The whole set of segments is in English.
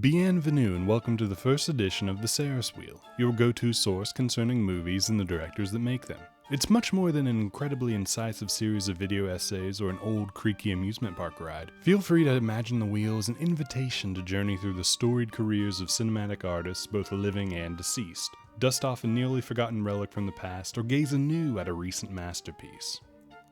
Bienvenue and welcome to the first edition of the Sarris Wheel, your go-to source concerning movies and the directors that make them. It's much more than an incredibly incisive series of video essays or an old, creaky amusement park ride. Feel free to imagine the wheel as an invitation to journey through the storied careers of cinematic artists, both living and deceased. Dust off a nearly forgotten relic from the past, or gaze anew at a recent masterpiece.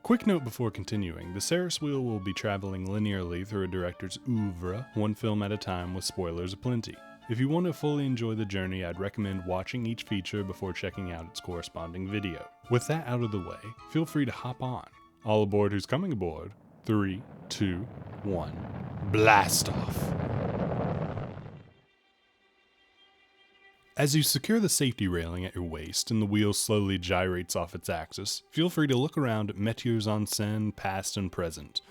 Quick note before continuing, the Sarris Wheel will be traveling linearly through a director's oeuvre, one film at a time with spoilers aplenty. If you want to fully enjoy the journey, I'd recommend watching each feature before checking out its corresponding video. With that out of the way, feel free to hop on. All aboard who's coming aboard. 3, 2, 1, blast off! As you secure the safety railing at your waist and the wheel slowly gyrates off its axis, feel free to look around at métiers en scène, past and present.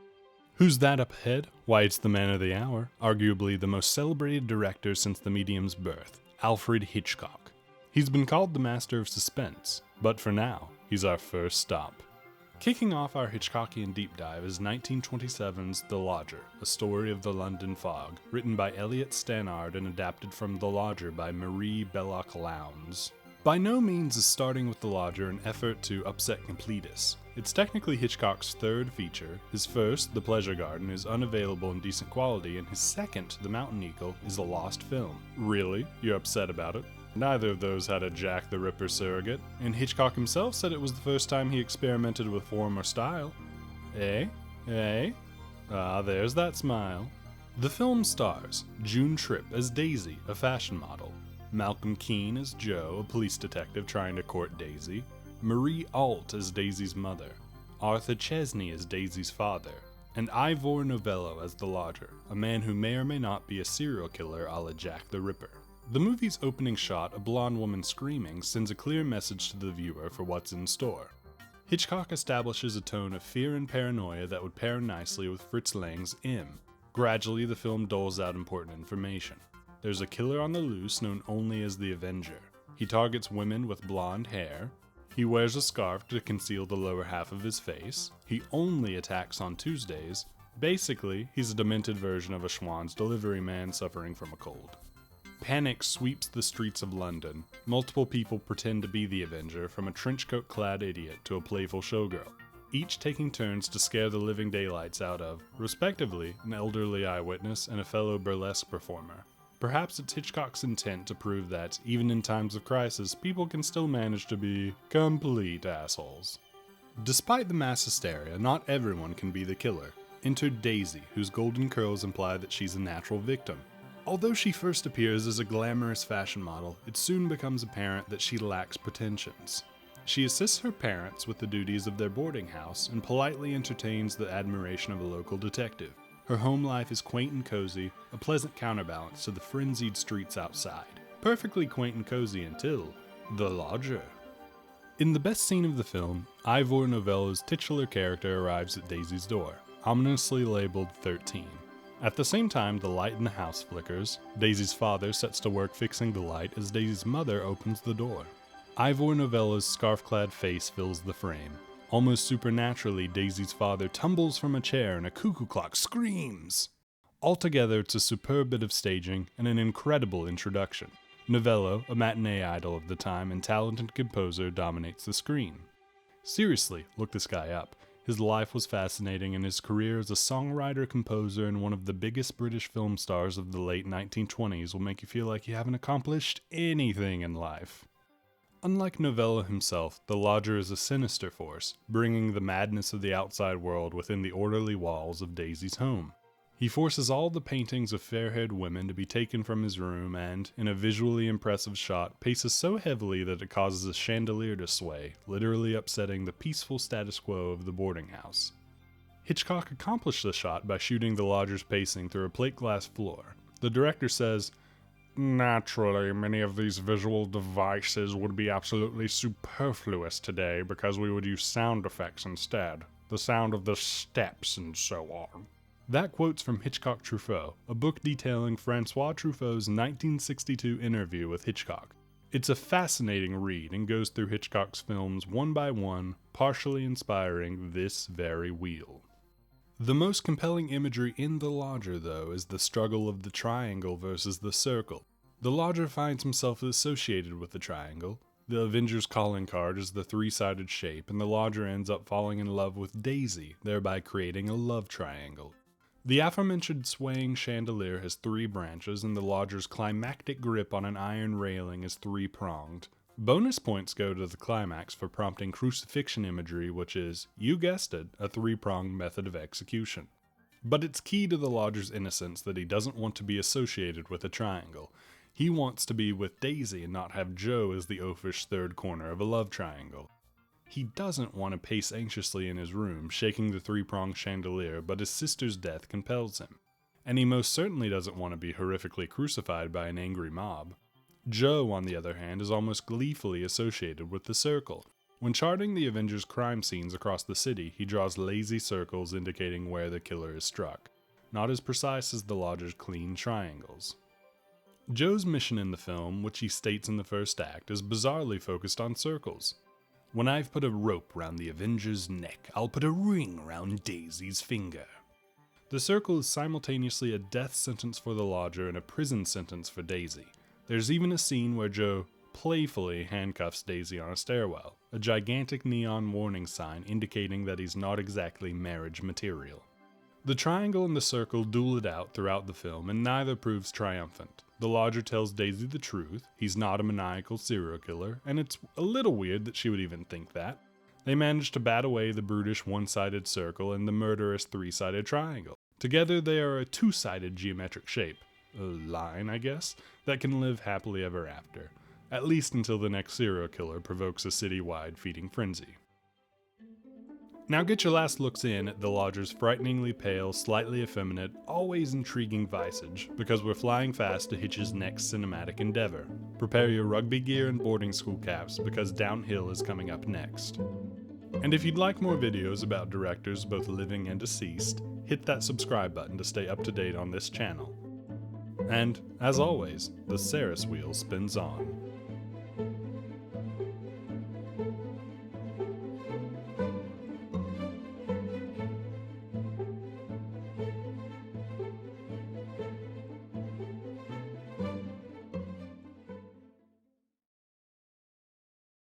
Who's that up ahead? Why, it's the man of the hour, arguably the most celebrated director since the medium's birth, Alfred Hitchcock. He's been called the Master of Suspense, but for now, he's our first stop. Kicking off our Hitchcockian deep dive is 1927's The Lodger, a story of the London fog, written by Eliot Stannard and adapted from The Lodger by Marie Belloc-Lowndes. By no means is starting with The Lodger an effort to upset completists. It's technically Hitchcock's third feature. His first, The Pleasure Garden, is unavailable in decent quality, and his second, The Mountain Eagle, is a lost film. Really? You're upset about it? Neither of those had a Jack the Ripper surrogate, and Hitchcock himself said it was the first time he experimented with form or style. Eh? Eh? Ah, there's that smile. The film stars June Tripp as Daisy, a fashion model, Malcolm Keane as Joe, a police detective trying to court Daisy, Marie Alt as Daisy's mother, Arthur Chesney as Daisy's father, and Ivor Novello as the Lodger, a man who may or may not be a serial killer a la Jack the Ripper. The movie's opening shot, a blonde woman screaming, sends a clear message to the viewer for what's in store. Hitchcock establishes a tone of fear and paranoia that would pair nicely with Fritz Lang's M. Gradually, the film doles out important information. There's a killer on the loose known only as the Avenger. He targets women with blonde hair. He wears a scarf to conceal the lower half of his face. He only attacks on Tuesdays. Basically, he's a demented version of a Schwann's delivery man suffering from a cold. Panic sweeps the streets of London. Multiple people pretend to be the Avenger, from a trenchcoat-clad idiot to a playful showgirl, each taking turns to scare the living daylights out of, respectively, an elderly eyewitness and a fellow burlesque performer. Perhaps it's Hitchcock's intent to prove that, even in times of crisis, people can still manage to be complete assholes. Despite the mass hysteria, not everyone can be the killer. Enter Daisy, whose golden curls imply that she's a natural victim. Although she first appears as a glamorous fashion model, it soon becomes apparent that she lacks pretensions. She assists her parents with the duties of their boarding house and politely entertains the admiration of a local detective. Her home life is quaint and cozy, a pleasant counterbalance to the frenzied streets outside. Perfectly quaint and cozy until The Lodger. In the best scene of the film, Ivor Novello's titular character arrives at Daisy's door, ominously labeled 13. At the same time the light in the house flickers, Daisy's father sets to work fixing the light as Daisy's mother opens the door. Ivor Novello's scarf-clad face fills the frame. Almost supernaturally, Daisy's father tumbles from a chair and a cuckoo clock screams. Altogether, it's a superb bit of staging and an incredible introduction. Novello, a matinee idol of the time and talented composer, dominates the screen. Seriously, look this guy up. His life was fascinating, and his career as a songwriter, composer, and one of the biggest British film stars of the late 1920s will make you feel like you haven't accomplished anything in life. Unlike Novello himself, the Lodger is a sinister force, bringing the madness of the outside world within the orderly walls of Daisy's home. He forces all the paintings of fair-haired women to be taken from his room and, in a visually impressive shot, paces so heavily that it causes a chandelier to sway, literally upsetting the peaceful status quo of the boarding house. Hitchcock accomplished the shot by shooting the Lodger's pacing through a plate glass floor. The director says, "Naturally, many of these visual devices would be absolutely superfluous today because we would use sound effects instead. The sound of the steps and so on." That quote's from Hitchcock Truffaut, a book detailing Francois Truffaut's 1962 interview with Hitchcock. It's a fascinating read and goes through Hitchcock's films one by one, partially inspiring this very wheel. The most compelling imagery in The Lodger, though, is the struggle of the triangle versus the circle. The Lodger finds himself associated with the triangle. The Avengers calling card is the three-sided shape, and the Lodger ends up falling in love with Daisy, thereby creating a love triangle. The aforementioned swaying chandelier has three branches, and the Lodger's climactic grip on an iron railing is three-pronged. Bonus points go to the climax for prompting crucifixion imagery, which is, you guessed it, a three-pronged method of execution. But it's key to the Lodger's innocence that he doesn't want to be associated with a triangle. He wants to be with Daisy and not have Joe as the oafish third corner of a love triangle. He doesn't want to pace anxiously in his room, shaking the three-pronged chandelier, but his sister's death compels him. And he most certainly doesn't want to be horrifically crucified by an angry mob. Joe, on the other hand, is almost gleefully associated with the circle. When charting the Avengers' crime scenes across the city, he draws lazy circles indicating where the killer is struck, not as precise as the Lodger's clean triangles. Joe's mission in the film, which he states in the first act, is bizarrely focused on circles. When I've put a rope round the Avenger's neck, I'll put a ring round Daisy's finger. The circle is simultaneously a death sentence for the Lodger and a prison sentence for Daisy. There's even a scene where Joe playfully handcuffs Daisy on a stairwell, a gigantic neon warning sign indicating that he's not exactly marriage material. The triangle and the circle duel it out throughout the film, and neither proves triumphant. The Lodger tells Daisy the truth, he's not a maniacal serial killer, and it's a little weird that she would even think that. They manage to bat away the brutish one-sided circle and the murderous three-sided triangle. Together they are a two-sided geometric shape, a line, I guess, that can live happily ever after, at least until the next serial killer provokes a city-wide feeding frenzy. Now get your last looks in at the Lodger's frighteningly pale, slightly effeminate, always intriguing visage, because we're flying fast to Hitch's next cinematic endeavor. Prepare your rugby gear and boarding school caps, because Downhill is coming up next. And if you'd like more videos about directors both living and deceased, hit that subscribe button to stay up to date on this channel. And, as always, the Sarris wheel spins on.